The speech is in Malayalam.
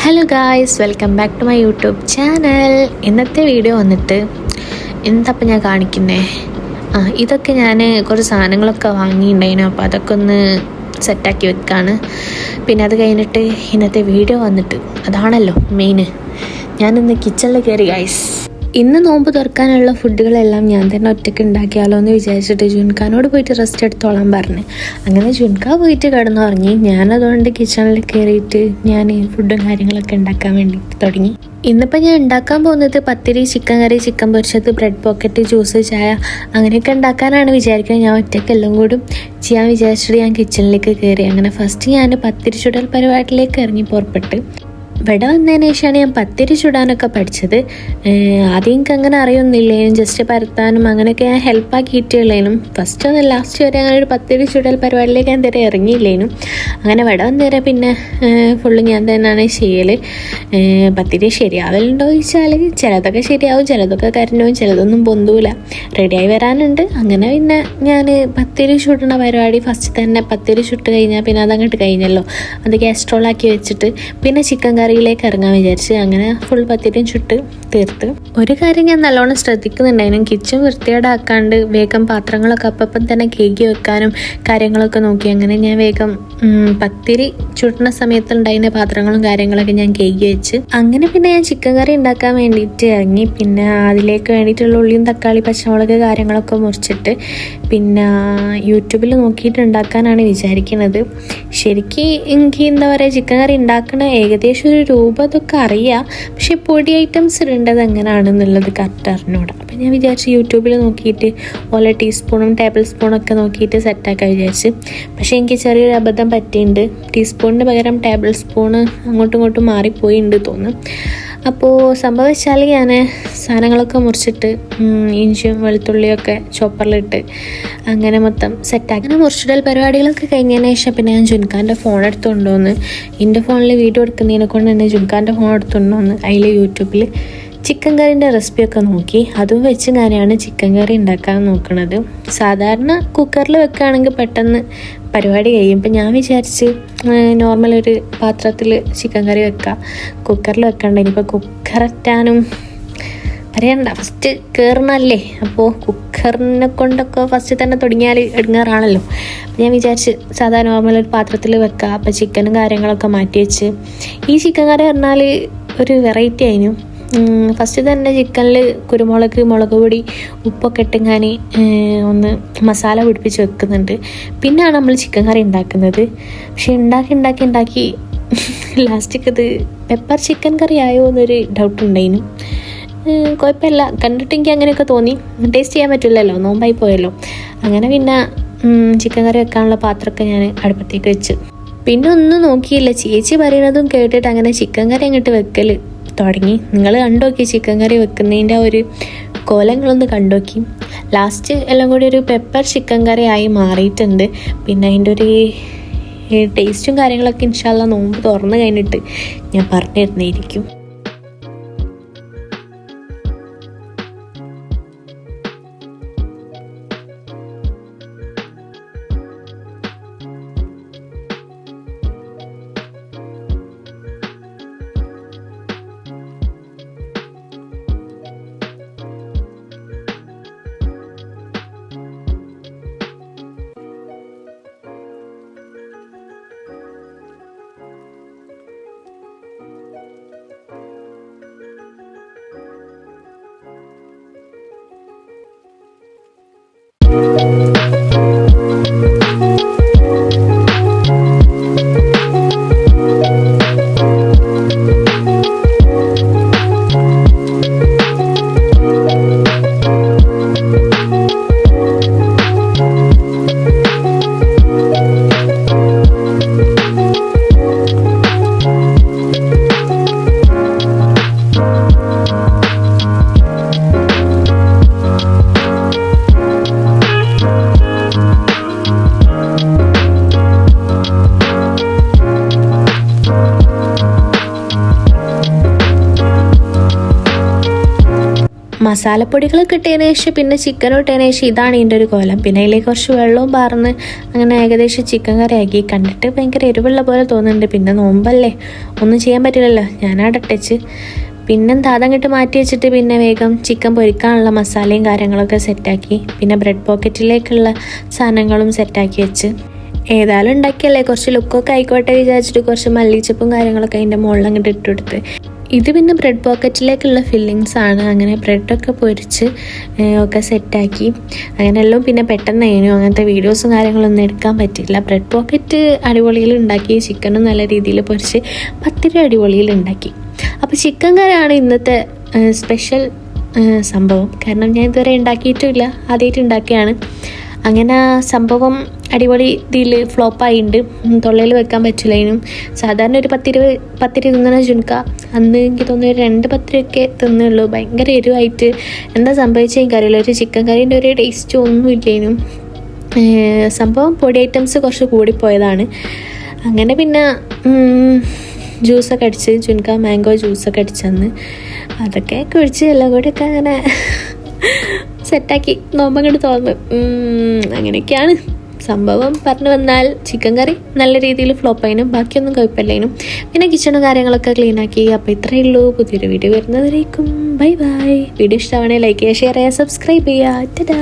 Hello guys, welcome back to my YouTube channel. ഇന്നത്തെ വീഡിയോ വന്നിട്ട് എന്തപ്പം ഞാൻ കാണിക്കുന്നേ, ഇതൊക്കെ ഞാൻ കുറച്ച് സാധനങ്ങളൊക്കെ വാങ്ങിയിട്ടുണ്ടായിരുന്നു. അപ്പോൾ അതൊക്കെ ഒന്ന് സെറ്റാക്കി വെക്കാണ്. പിന്നെ അത് കഴിഞ്ഞിട്ട് ഇന്നത്തെ വീഡിയോ വന്നിട്ട് അതാണല്ലോ മെയിൻ. ഞാനിന്ന് കിച്ചണിൽ കയറി ഗായ്സ്. ഇന്ന് നോമ്പ് തുറക്കാനുള്ള ഫുഡുകളെല്ലാം ഞാൻ തന്നെ ഒറ്റയ്ക്ക് ഉണ്ടാക്കിയാലോ എന്ന് വിചാരിച്ചിട്ട് ജുൻഖാനോട് പോയിട്ട് റെസ്റ്റ് എടുത്തോളാൻ പറഞ്ഞു. അങ്ങനെ ജുൻഖാ പോയിട്ട് കിടന്നുറങ്ങി. ഞാനതുകൊണ്ട് കിച്ചണിൽ കയറിയിട്ട് ഞാൻ ഫുഡും കാര്യങ്ങളൊക്കെ ഉണ്ടാക്കാൻ വേണ്ടി തുടങ്ങി. ഇന്നിപ്പോൾ ഞാൻ ഉണ്ടാക്കാൻ പോകുന്നത് പത്തിരി, ചിക്കൻ കറി, ചിക്കൻ പൊരിച്ചത്, ബ്രെഡ് പോക്കറ്റ്, ജ്യൂസ്, ചായ അങ്ങനെയൊക്കെ ഉണ്ടാക്കാനാണ് വിചാരിക്കുന്നത്. ഞാൻ ഒറ്റയ്ക്ക് എല്ലാം കൂടി ചെയ്യാൻ വിചാരിച്ചിട്ട് ഞാൻ കിച്ചണിലേക്ക് കയറി. അങ്ങനെ ഫസ്റ്റ് ഞാൻ പത്തിരി ചുടൽ പരിപാടിയിലേക്ക് ഇറങ്ങി പുറപ്പെട്ട്. ഇവിടെ വന്നതിന് ശേഷമാണ് ഞാൻ പത്തിരി ചുടാനൊക്കെ പഠിച്ചത്. ആദ്യം എനിക്ക് അങ്ങനെ അറിയൊന്നുമില്ലേനും, ജസ്റ്റ് പരത്താനും അങ്ങനെയൊക്കെ ഞാൻ ഹെൽപ്പാക്കിയിട്ടുള്ളേനും. ഫസ്റ്റ് ഒന്ന് ലാസ്റ്റ് വരെ അങ്ങനെ ഒരു പത്തിരി ചുടൽ പരിപാടിയിലേക്ക് ഞാൻ തരെ ഇറങ്ങിയില്ലേനും. അങ്ങനെ ഇവിടെ വന്നേരെ പിന്നെ ഫുള്ള് ഞാൻ തന്നെയാണ് ചെയ്യൽ. പത്തിരി ശരിയാവലുണ്ടോ ചോദിച്ചാൽ ചിലതൊക്കെ ശരിയാവും, ചിലതൊക്കെ കരിഞ്ഞവും, ചിലതൊന്നും പൊന്തൂല. റെഡിയായി വരാനുണ്ട്. അങ്ങനെ പിന്നെ ഞാൻ പത്തിരി ചുടണ പരിപാടി ഫസ്റ്റ് തന്നെ പത്തിരി ചുട്ട് കഴിഞ്ഞാൽ പിന്നെ അതങ്ങോട്ട് കഴിഞ്ഞല്ലോ. അത് ഗ്യാസ്ട്രോളാക്കി വെച്ചിട്ട് പിന്നെ ചിക്കൻ കറിയിലേക്ക് ഇറങ്ങാൻ വിചാരിച്ച് അങ്ങനെ ഫുൾ പത്തിരിയും ചുട്ട് തീർത്ത്. ഒരു കാര്യം ഞാൻ നല്ലോണം ശ്രദ്ധിക്കുന്നുണ്ടായിരുന്നു, കിച്ചൺ വൃത്തികേടാക്കാണ്ട് വേഗം പാത്രങ്ങളൊക്കെ അപ്പം തന്നെ കേകി വെക്കാനും കാര്യങ്ങളൊക്കെ നോക്കി. അങ്ങനെ ഞാൻ വേഗം പത്തിരി ചുട്ടുന്ന സമയത്തുണ്ടായിരുന്ന പാത്രങ്ങളും കാര്യങ്ങളൊക്കെ ഞാൻ കേകി വെച്ച്. അങ്ങനെ പിന്നെ ഞാൻ ചിക്കൻ കറി ഉണ്ടാക്കാൻ വേണ്ടിയിട്ട് ഇറങ്ങി. പിന്നെ അതിലേക്ക് വേണ്ടിയിട്ടുള്ള ഉള്ളിയും തക്കാളി പച്ചമുളക് കാര്യങ്ങളൊക്കെ മുറിച്ചിട്ട് പിന്നെ യൂട്യൂബിൽ നോക്കിയിട്ട് ഉണ്ടാക്കാനാണ് വിചാരിക്കുന്നത്. ശരിക്കും എനിക്ക് എന്താ പറയുക, ചിക്കൻ കറി ഉണ്ടാക്കണ ഏകദേശം ഒരു രൂപ അതൊക്കെ അറിയാം, പക്ഷെ പൊടി ഐറ്റംസ് ഇടേണ്ടത് എങ്ങനെയാണെന്നുള്ളത് കറക്റ്റ് അറിഞ്ഞൂടാ. അപ്പം ഞാൻ വിചാരിച്ചു യൂട്യൂബിൽ നോക്കിയിട്ട് ഓരോ ടീസ്പൂണും ടേബിൾ സ്പൂണൊക്കെ നോക്കിയിട്ട് സെറ്റാക്കാൻ വിചാരിച്ച്. പക്ഷേ എനിക്ക് ചെറിയൊരു അബദ്ധം പറ്റിയിട്ടുണ്ട്. ടീസ്പൂണിന് പകരം ടേബിൾ സ്പൂണ് അങ്ങോട്ടും ഇങ്ങോട്ടും മാറിപ്പോയിട്ടുണ്ട് തോന്നും. അപ്പോൾ സംഭവിച്ചാൽ ഞാൻ സാധനങ്ങളൊക്കെ മുറിച്ചിട്ട് ഇഞ്ചിയും വെളുത്തുള്ളിയൊക്കെ ചോപ്പറിലിട്ട് അങ്ങനെ മൊത്തം സെറ്റാക്കി. അങ്ങനെ മുറിച്ചിടൽ പരിപാടികളൊക്കെ കഴിഞ്ഞതിന് ശേഷം പിന്നെ ഞാൻ ജുൻഖാൻ്റെ ഫോൺ എടുത്തുകൊണ്ടുവന്ന്, എൻ്റെ ഫോണിൽ വീഡിയോ എടുക്കുന്നതിനെ കൊണ്ട് തന്നെ ജുൻഖാൻ്റെ ഫോൺ എടുത്തുകൊണ്ടുവന്ന് അതിൽ യൂട്യൂബിൽ ചിക്കൻ കറീൻ്റെ റെസിപ്പിയൊക്കെ നോക്കി. അതും വെച്ച് ഞാനാണ് ചിക്കൻ കറി ഉണ്ടാക്കാൻ നോക്കുന്നത്. സാധാരണ കുക്കറിൽ വെക്കുകയാണെങ്കിൽ പെട്ടെന്ന് പരിപാടി കഴിയും. ഇപ്പം ഞാൻ വിചാരിച്ച് നോർമൽ ഒരു പാത്രത്തിൽ ചിക്കൻ കറി വെക്കാം, കുക്കറിൽ വെക്കണ്ട. ഇനിയിപ്പോൾ കുക്കററ്റാനും അറിയണ്ട, ഫസ്റ്റ് കയറണല്ലേ. അപ്പോൾ കുക്കറിനെ കൊണ്ടൊക്കെ ഫസ്റ്റ് തന്നെ തുടങ്ങിയാൽ എടുങ്ങാറാണല്ലോ. അപ്പം ഞാൻ വിചാരിച്ച് സാധാരണ നോർമൽ ഒരു പാത്രത്തിൽ വെക്കാം. അപ്പം ചിക്കനും കാര്യങ്ങളൊക്കെ മാറ്റി വെച്ച് ഈ ചിക്കൻ കറി പറഞ്ഞാൽ ഒരു വെറൈറ്റി ആയിരുന്നു. ഫസ്റ്റ് തന്നെ ചിക്കനിൽ കുരുമുളക്, മുളക് പൊടി, ഉപ്പൊക്കെ ഇട്ട് ഞാൻ ഒന്ന് മസാല പിടിപ്പിച്ച് വെക്കുന്നുണ്ട്. പിന്നെയാണ് നമ്മൾ ചിക്കൻ കറി ഉണ്ടാക്കുന്നത്. പക്ഷെ ഉണ്ടാക്കി ലാസ്റ്റിക്ക് ഇത് പെപ്പർ ചിക്കൻ കറി ആയോ എന്നൊരു ഡൗട്ട് ഉണ്ടായിരുന്നു. കുഴപ്പമില്ല, കണ്ടിട്ട് എനിക്ക് അങ്ങനെയൊക്കെ തോന്നി. ടേസ്റ്റ് ചെയ്യാൻ പറ്റില്ലല്ലോ, നോമ്പായി പോയല്ലോ. അങ്ങനെ പിന്നെ ചിക്കൻ കറി വെക്കാനുള്ള പാത്രമൊക്കെ ഞാൻ അടുപ്പത്തേക്ക് വെച്ച്. പിന്നെ ഒന്നും നോക്കിയില്ല, ചേച്ചി പറയുന്നതും കേട്ടിട്ട് അങ്ങനെ ചിക്കൻ കറി അങ്ങോട്ട് വെക്കൽ തുടങ്ങി. നിങ്ങൾ കണ്ടോക്കി ചിക്കൻ കറി വെക്കുന്നതിൻ്റെ ഒരു കോലങ്ങളൊന്ന് കണ്ടോക്കി. ലാസ്റ്റ് എല്ലാം കൂടി ഒരു പെപ്പർ ചിക്കൻ കറി ആയി മാറിയിട്ടുണ്ട്. പിന്നെ അതിൻ്റെ ഒരു ടേസ്റ്റും കാര്യങ്ങളൊക്കെ ഇൻഷാ അല്ലാഹ് നോമ്പ് തുറന്ന് കഴിഞ്ഞിട്ട് ഞാൻ പറഞ്ഞു തരുന്നതായിരിക്കും. മസാലപ്പൊടികളൊക്കെ ഇട്ടതിന് ശേഷം പിന്നെ ചിക്കനും ഇട്ടതിന് ശേഷം ഇതാണ് ഇതിൻ്റെ ഒരു കോലം. പിന്നെ അതിലേക്ക് കുറച്ച് വെള്ളവും പാർന്ന് അങ്ങനെ ഏകദേശം ചിക്കൻ കറി ആക്കി. കണ്ടിട്ട് ഭയങ്കര എരിവുള്ള പോലെ തോന്നുന്നുണ്ട്. പിന്നെ നോമ്പല്ലേ, ഒന്നും ചെയ്യാൻ പറ്റില്ലല്ലോ, ഞാനവിടെ ഇട്ടച്ച്. പിന്നെന്താ അതങ്ങോട്ട് മാറ്റി വെച്ചിട്ട് പിന്നെ വേഗം ചിക്കൻ പൊരിക്കാനുള്ള മസാലയും കാര്യങ്ങളൊക്കെ സെറ്റാക്കി. പിന്നെ ബ്രെഡ് പോക്കറ്റിലേക്കുള്ള സാധനങ്ങളും സെറ്റാക്കി വെച്ച്. ഏതായാലും ഉണ്ടാക്കിയല്ലേ, കുറച്ച് ലുക്കൊക്കെ ആയിക്കോട്ടെ വിചാരിച്ചിട്ട് കുറച്ച് മല്ലിച്ചപ്പും കാര്യങ്ങളൊക്കെ അതിൻ്റെ മുകളിൽ അങ്ങോട്ട് ഇട്ടുകൊടുത്ത്. ഇത് പിന്നെ ബ്രെഡ് പോക്കറ്റിലേക്കുള്ള ഫില്ലിങ്സ് ആണ്. അങ്ങനെ ബ്രെഡൊക്കെ പൊരിച്ച് ഒക്കെ സെറ്റാക്കി. അങ്ങനെയെല്ലാം പിന്നെ പെട്ടെന്നായിരുന്നു, അങ്ങനത്തെ വീഡിയോസും കാര്യങ്ങളൊന്നും എടുക്കാൻ പറ്റില്ല. ബ്രെഡ് പോക്കറ്റ് അടിപൊളിയിൽ ഉണ്ടാക്കി, ചിക്കനും നല്ല രീതിയിൽ പൊരിച്ച്, പത്തിരി അടിപൊളിയിൽ ഉണ്ടാക്കി. അപ്പോൾ ചിക്കൻ കറിയാണ് ഇന്നത്തെ സ്പെഷ്യൽ സംഭവം. കാരണം ഞാൻ ഇതുവരെ ഉണ്ടാക്കിയിട്ടുമില്ല, ആദ്യമായിട്ട് ഉണ്ടാക്കിയാണ്. അങ്ങനെ സംഭവം അടിപൊളി ഇതിൽ ഫ്ലോപ്പായിട്ടുണ്ട്. തൊള്ളയിൽ വെക്കാൻ പറ്റില്ല. അതിനും സാധാരണ ഒരു പത്തിരി തിന്നണ ചുരുക്ക അന്ന് എനിക്ക് തോന്നുന്നു ഒരു 2 പത്തിരിയൊക്കെ തിന്നുള്ളൂ. ഭയങ്കര എരിവായിട്ട് എന്താ സംഭവിച്ചത് എനിക്കറിയില്ല. ഒരു ചിക്കൻ കറീൻ്റെ ഒരു ടേസ്റ്റ് ഒന്നും ഇല്ലേനും. സംഭവം പൊടി ഐറ്റംസ് കുറച്ച് കൂടിപ്പോയതാണ്. അങ്ങനെ പിന്നെ ജ്യൂസൊക്കെ അടിച്ച്, ചുരുക്ക മാംഗോ ജ്യൂസൊക്കെ അടിച്ചന്ന് അതൊക്കെ കുഴിച്ച് എല്ലാം കൂടിയൊക്കെ അങ്ങനെ സെറ്റാക്കി നോമ്പങ്ങോട്ട് തോന്നുന്നു. അങ്ങനെയൊക്കെയാണ് സംഭവം. പറഞ്ഞു വന്നാൽ ചിക്കൻ കറി നല്ല രീതിയിൽ ഫ്ലോപ്പായിനും ബാക്കിയൊന്നും കുഴപ്പമില്ലേനും. പിന്നെ കിച്ചണും കാര്യങ്ങളൊക്കെ ക്ലീനാക്കി. അപ്പോൾ ഇത്രയേ ഉള്ളൂ. പുതിയൊരു വീഡിയോ വരുന്നവരേക്കും ബൈ ബൈ. വീഡിയോ ഇഷ്ടമാണെങ്കിൽ ലൈക്ക് ചെയ്യുക, ഷെയർ ചെയ്യുക, സബ്സ്ക്രൈബ് ചെയ്യുക. ടാറ്റാ.